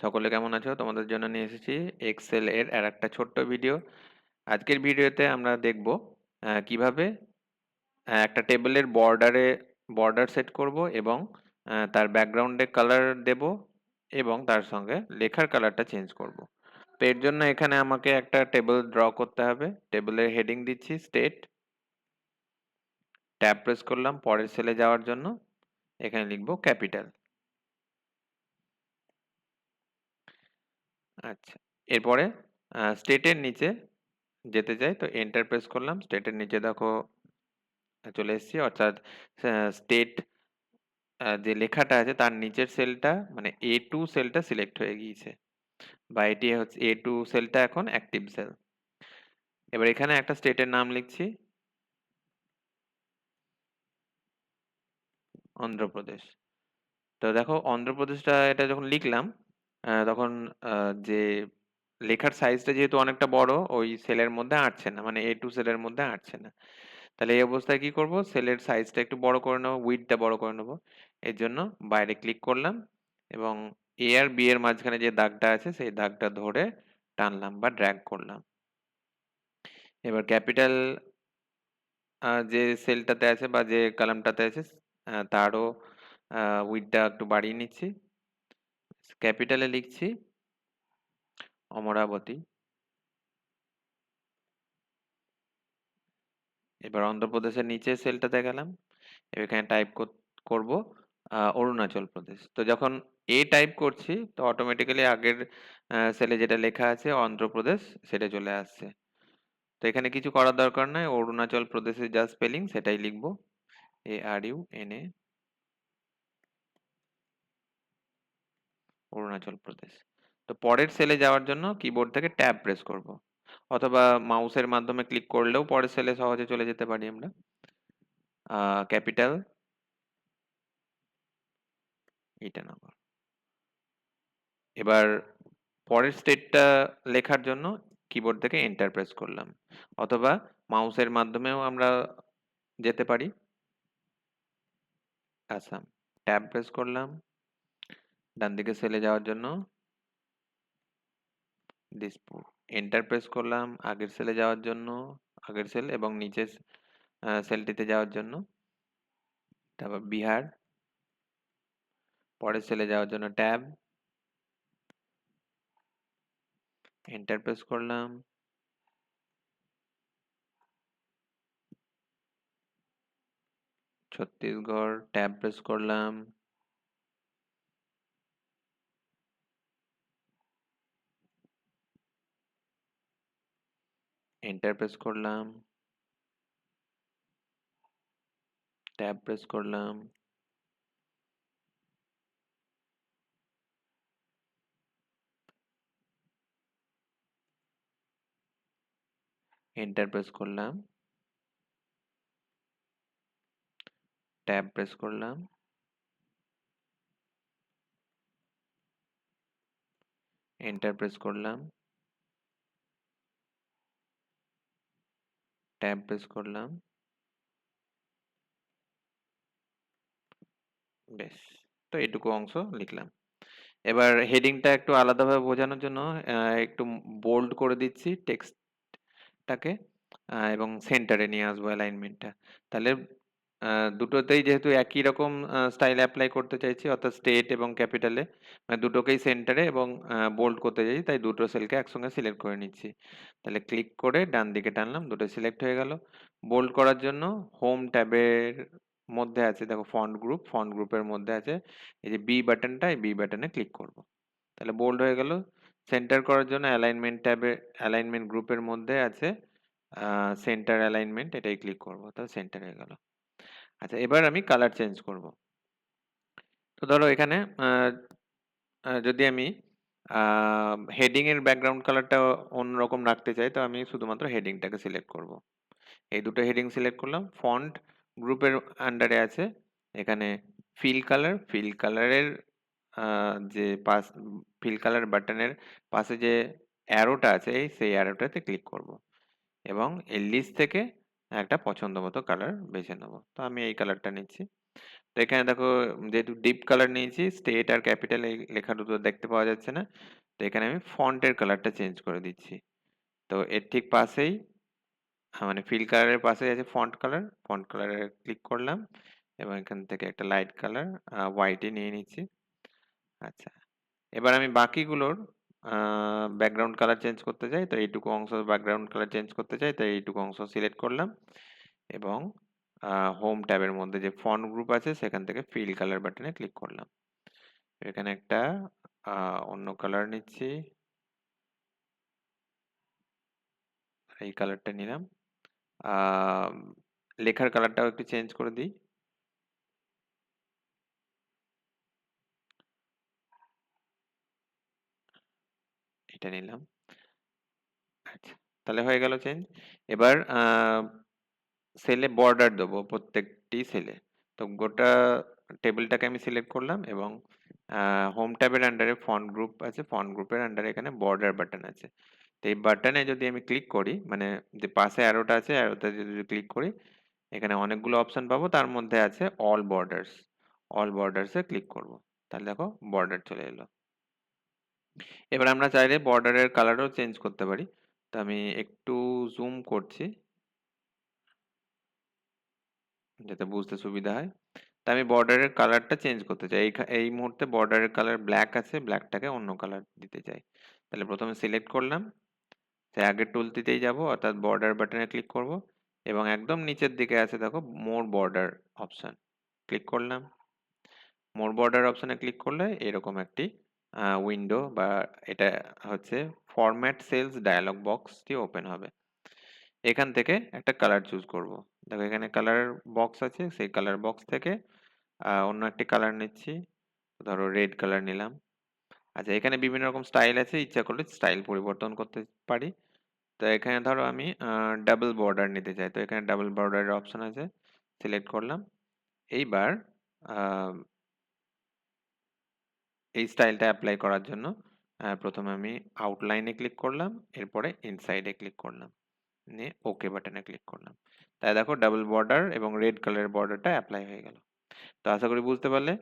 সকলে কেমন আছো? তোমাদের জন্য নিয়ে এসেছি এক্সেল এর আরেকটা ছোট্ট ভিডিও। আজকের ভিডিওতে আমরা দেখব কিভাবে একটা টেবিলের বর্ডার সেট করব এবং তার ব্যাকগ্রাউন্ডে কালার দেব এবং তার সঙ্গে লেখার কালারটা চেঞ্জ করব। তো এর জন্য এখানে আমাকে একটা টেবিল ড্র করতে হবে। টেবিলের হেডিং দিচ্ছি স্টেট, ট্যাব প্রেস করলাম পরের সেলে যাওয়ার জন্য। এখানে লিখব ক্যাপিটাল। আচ্ছা, এরপরে স্টেটের নিচে যেতে চাই তো এন্টার প্রেস করলাম। স্টেটের নিচে দেখো চলে এসেছি, অর্থাৎ স্টেট যে লেখাটা আছে তার নিচের সেলটা মানে A2 সেলটা সিলেক্ট হয়ে গিয়েছে, বা এটি হচ্ছে A2 সেলটা এখন অ্যাক্টিভ সেল। এবার এখানে একটা স্টেটের নাম লিখছি অন্ধ্রপ্রদেশ। তো দেখো অন্ধ্রপ্রদেশটা এটা যখন লিখলাম তখন যে লেখার সাইজটা যেহেতু অনেকটা বড় ওই সেলের মধ্যে আঁটছে না, মানে A2 সেলের মধ্যে আঁটছে না। তাহলে এই অবস্থায় কি করব, সেলের সাইজটা একটু বড় করে নেব, উইডথটা বড় করে নেব। এর জন্য বাইরে ক্লিক করলাম এবং এ আর বি এর মাঝখানে যে দাগটা আছে সেই দাগটা ধরে টানলাম বা ড্র্যাগ করলাম। এবার ক্যাপিটাল যে সেলটাতে আছে বা যে কলামটাতে আছে তারও উইডথটা একটু বাড়িয়ে নিচ্ছি। ক্যাপিটালে লিখছি অমরাবতী। এবার অন্ধ্রপ্রদেশের নিচের সেলটাতে গেলাম, এখানে টাইপ করব অরুণাচল প্রদেশ। তো যখন টাইপ করছি তো অটোমেটিক্যালি আগের সেলে যেটা লেখা আছে অন্ধ্রপ্রদেশ সেটা চলে আসছে। তো এখানে কিছু করার দরকার নাই, অরুণাচল প্রদেশের যা স্পেলিং সেটাই লিখব, ARUNA, অরুণাচল প্রদেশ। তো পরের সেলে যাওয়ার জন্য কিবোর্ড থেকে ট্যাব প্রেস করব, অথবা মাউসের মাধ্যমে ক্লিক করলেও পরের সেলে সহজে চলে যেতে পারি আমরা। ক্যাপিটাল ইটানগর। এবার পরের স্টেটটা লেখার জন্য কিবোর্ড থেকে এন্টার প্রেস করলাম, অথবা মাউসের মাধ্যমেও আমরা যেতে পারি। আসাম। ট্যাব প্রেস করলাম, ডান দিকে সেলে যাওয়ার জন্য দিসপুর। এন্টার প্রেস করলাম আগের সেলে যাওয়ার জন্য, আগের সেল এবং নিচের সেলটিতে যাওয়ার জন্য। তারপর বিহার। পরের সেলে যাওয়ার জন্য ট্যাব, এন্টার প্রেস করলাম। ছত্তিশগড়। ট্যাব প্রেস করলাম। এন্টার প্রেস করলাম। ট্যাব প্রেস করলাম। এন্টার প্রেস করলাম। ট্যাব প্রেস করলাম। এন্টার প্রেস করলাম। ট্যাব প্রেস করলাম। বেশ, তো এইটুকু অংশ লিখলাম। এবার হেডিংটা একটু আলাদাভাবে বোঝানোর জন্য একটু বোল্ড করে দিচ্ছি টেক্সটটাকে, এবং সেন্টারে নিয়ে আসবো অ্যালাইনমেন্টটা। তাহলে দুটোতেই যেহেতু একই রকম স্টাইল অ্যাপ্লাই করতে চাইছি, অর্থাৎ স্টেট এবং ক্যাপিটালে মানে দুটোকেই সেন্টারে এবং বোল্ড করতে চাইছি, তাই দুটো সেলকে একসঙ্গে সিলেক্ট করে নিচ্ছি। তাহলে ক্লিক করে ডান দিকে টানলাম, দুটো সিলেক্ট হয়ে গেল। বোল্ড করার জন্য হোম ট্যাবের মধ্যে আছে দেখো ফন্ট গ্রুপের মধ্যে আছে এই যে বি বাটনটা, এই বি বাটনে ক্লিক করব, তাহলে বোল্ড হয়ে গেল। সেন্টার করার জন্য অ্যালাইনমেন্ট ট্যাবে অ্যালাইনমেন্ট গ্রুপের মধ্যে আছে সেন্টার অ্যালাইনমেন্ট, এটাই ক্লিক করব, তাহলে সেন্টার হয়ে গেল। আচ্ছা, এবার আমি কালার চেঞ্জ করব। তো ধরো এখানে যদি আমি হেডিং এর ব্যাকগ্রাউন্ড কালারটা অন্যরকম রাখতে চাই, তো আমি শুধুমাত্র হেডিংটাকে সিলেক্ট করব। এই দুটো হেডিং সিলেক্ট করলাম। ফন্ট গ্রুপের আন্ডারে আছে এখানে ফিল কালারের যে ফিল কালার বাটনের পাশে যে অ্যারোটা আছে সেই অ্যারোটাতে ক্লিক করব এবং এই লিস্ট থেকে একটা পছন্দ মতো কালার বেছে নেব। তো আমি এই কালারটা নিচ্ছি। তো এখানে দেখো যেহেতু ডিপ কালার নিয়েছি, স্টেট আর ক্যাপিটাল এই লেখা দুটো দেখতে পাওয়া যাচ্ছে না। তো এখানে আমি ফন্টের কালারটা চেঞ্জ করে দিচ্ছি। তো এর ঠিক পাশেই মানে ফিল কালারের পাশেই আছে ফন্ট কালার। ফন্ট কালারে ক্লিক করলাম এবং এখান থেকে একটা লাইট কালার হোয়াইটে নিয়ে নিচ্ছি। আচ্ছা, এবার আমি বাকিগুলোর ব্যাকগ্রাউন্ড কালার চেঞ্জ করতে চাই, তো এইটুকু অংশ ব্যাকগ্রাউন্ড কালার চেঞ্জ করতে চাই, তাই এইটুকু অংশ সিলেক্ট করলাম এবং হোম ট্যাবের মধ্যে যে ফন্ট গ্রুপ আছে সেখান থেকে ফিল কালার বাটনে ক্লিক করলাম। এখানে একটা অন্য কালার নিচ্ছি, এই কালারটা নিলাম। আহ, লেখার কালারটাও একটু চেঞ্জ করে দিই। এটা নিলাম। আচ্ছা, তাহলে হয়ে গেল চেঞ্জ। এবার সেলে বর্ডার দেবো প্রত্যেকটি সেলে। তো গোটা টেবিলটাকে আমি সিলেক্ট করলাম এবং হোম ট্যাবের আন্ডারে ফন্ট গ্রুপ আছে, ফন্ট গ্রুপের আন্ডারে এখানে বর্ডার বাটন আছে। তো এই বাটনে যদি আমি ক্লিক করি, মানে যে পাশে অ্যারোটা আছে, অ্যারোতে যদি ক্লিক করি, এখানে অনেকগুলো অপশন পাবো, তার মধ্যে আছে অল বর্ডার্স। অল বর্ডার্সে ক্লিক করব, তাহলে দেখো বর্ডার চলে এলো। এবার আমরা চাইলে বর্ডারের কালারও চেঞ্জ করতে পারি। তো আমি একটু জুম করছি যাতে বুঝতে সুবিধা হয়। তা আমি বর্ডারের কালারটা চেঞ্জ করতে চাই। এই মুহূর্তে বর্ডারের কালার ব্ল্যাক আছে, ব্ল্যাকটাকে অন্য কালার দিতে চাই। তাহলে প্রথমে সিলেক্ট করলাম, সেই আগের টুলটিতেই যাব, অর্থাৎ বর্ডার বাটনে ক্লিক করব এবং একদম নিচের দিকে আছে দেখো মোর বর্ডার অপশন, ক্লিক করলাম। মোর বর্ডার অপশনে ক্লিক করলে এরকম একটি উইন্ডো বা এটা হচ্ছে ফরম্যাট সেলস ডায়ালগ বক্সটি ওপেন হবে। এখান থেকে একটা কালার চুজ করব। দেখো এখানে কালার বক্স আছে, সেই কালার বক্স থেকে অন্য একটি কালার নিচ্ছি, ধরো রেড কালার নিলাম। আচ্ছা, এখানে বিভিন্ন রকম স্টাইল আছে, ইচ্ছা করলে স্টাইল পরিবর্তন করতে পারি। তো এখানে ধরো আমি ডাবল বর্ডার নিতে চাই, তো এখানে ডাবল বর্ডারের অপশন আছে, সিলেক্ট করলাম। এইবার আহ, এই স্টাইলটা অ্যাপ্লাই করার জন্য প্রথমে আমি আউটলাইনে ক্লিক করলাম, এরপরে ইনসাইডে ক্লিক করলাম, নিয়ে ওকে বাটনে ক্লিক করলাম। তাই দেখো ডাবল বর্ডার এবং রেড কালারের বর্ডারটা অ্যাপ্লাই হয়ে গেল। তো আশা করি বুঝতে পারলে।